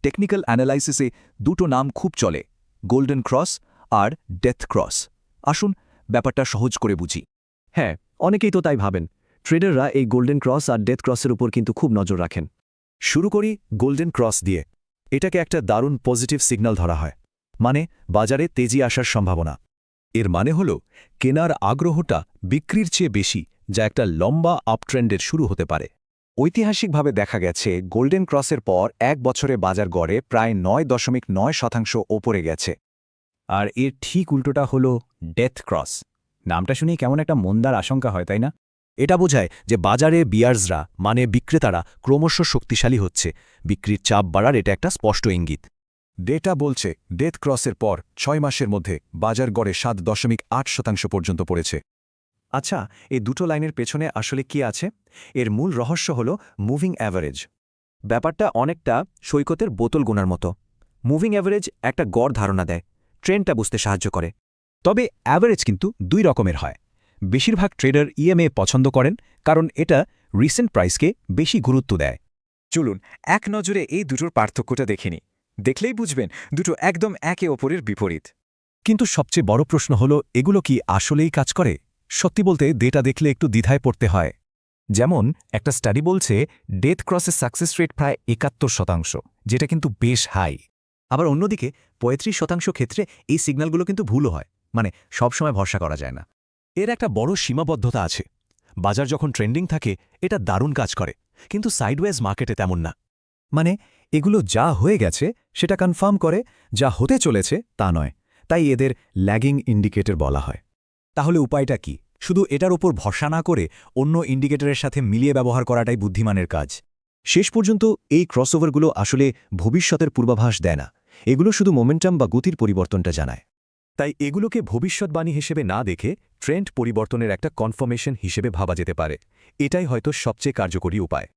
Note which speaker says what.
Speaker 1: Technical অ্যানালাইসিসে দুটো নাম খুব চলে, গোল্ডেন ক্রস আর ডেথ ক্রস। আসুন ব্যাপারটা সহজ করে বুঝি।
Speaker 2: হ্যাঁ, অনেকেই তো তাই ভাবেন। ট্রেডাররা এই গোল্ডেন ক্রস আর ডেথ ক্রসের উপর কিন্তু খুব নজর রাখেন।
Speaker 3: শুরু করি গোল্ডেন ক্রস দিয়ে। এটাকে একটা দারুণ পজিটিভ সিগন্যাল ধরা হয়, মানে বাজারে তেজি আসার সম্ভাবনা। এর মানে হল কেনার আগ্রহটা বিক্রির চেয়ে বেশি, যা একটা লম্বা আপট্রেন্ডের শুরু হতে পারে।
Speaker 4: ঐতিহাসিকভাবে দেখা গেছে গোল্ডেন ক্রসের পর এক বছরে বাজার গড়ে প্রায় 9.9% ওপরে গেছে।
Speaker 5: আর এর ঠিক উল্টোটা হলো ডেথ ক্রস। নামটা শুনেই কেমন একটা মন্দার আশঙ্কা হয়, তাই না?
Speaker 3: এটা বোঝায় যে বাজারে বিয়ার্সরা মানে বিক্রেতারা ক্রমশ শক্তিশালী হচ্ছে, বিক্রির চাপ বাড়ার এটা একটা স্পষ্ট ইঙ্গিত। ডেটা বলছে ডেথ ক্রসের পর 6 মাসের মধ্যে বাজার গড়ে 7.8% পর্যন্ত পড়েছে।
Speaker 4: আচ্ছা, এই দুটো লাইনের পেছনে আসলে কি আছে? এর মূল রহস্য হল মুভিং অ্যাভারেজ। ব্যাপারটা অনেকটা সৈকতের বোতল গোনার মতো। মুভিং অ্যাভারেজ একটা গড় ধারণা দেয়, ট্রেন্ডটা বুঝতে সাহায্য করে।
Speaker 3: তবে অ্যাভারেজ কিন্তু দুই রকমের হয়। বেশিরভাগ ট্রেডার ইএমএ পছন্দ করেন, কারণ এটা রিসেন্ট প্রাইসকে বেশি গুরুত্ব দেয়।
Speaker 4: চলুন এক নজরে এই দুটোর পার্থক্যটা দেখে নিই। দেখলেই বুঝবেন দুটো একদম একে অপরের বিপরীত।
Speaker 3: কিন্তু সবচেয়ে বড় প্রশ্ন হল, এগুলো কি আসলেই কাজ করে? সত্যি বলতে ডেটা দেখলে একটু দ্বিধায় পড়তে হয়। যেমন একটা স্টাডি বলছে ডেথ ক্রসের সাকসেস রেট প্রায় 71%, যেটা কিন্তু বেশ হাই।
Speaker 6: আবার অন্যদিকে 35% ক্ষেত্রে এই সিগন্যালগুলো কিন্তু ভুলও হয়, মানে সবসময় ভরসা করা যায় না।
Speaker 3: এর একটা বড় সীমাবদ্ধতা আছে। বাজার যখন ট্রেন্ডিং থাকে এটা দারুণ কাজ করে, কিন্তু সাইডওয়েজ মার্কেটে তেমন না। মানে এগুলো যা হয়ে গেছে সেটা কনফার্ম করে, যা হতে চলেছে তা নয়। তাই এদের ল্যাগিং ইন্ডিকেটর বলা হয়।
Speaker 6: তাহলে উপায়টা কি? শুধু এটার উপর ভরসা না করে অন্য ইন্ডিকেটরের সাথে মিলিয়ে ব্যবহার করাটাই বুদ্ধিমানের কাজ।
Speaker 3: শেষ পর্যন্ত এই ক্রসওভারগুলো আসলে ভবিষ্যতের পূর্বাভাস দেয় না, এগুলো শুধু মোমেন্টাম বা গতির পরিবর্তনটা জানায়। তাই এগুলোকে ভবিষ্যৎবাণী হিসেবে না দেখে ট্রেন্ড পরিবর্তনের একটা কনফার্মেশন হিসেবে ভাবা যেতে পারে। এটাই হয়তো সবচেয়ে কার্যকরী উপায়।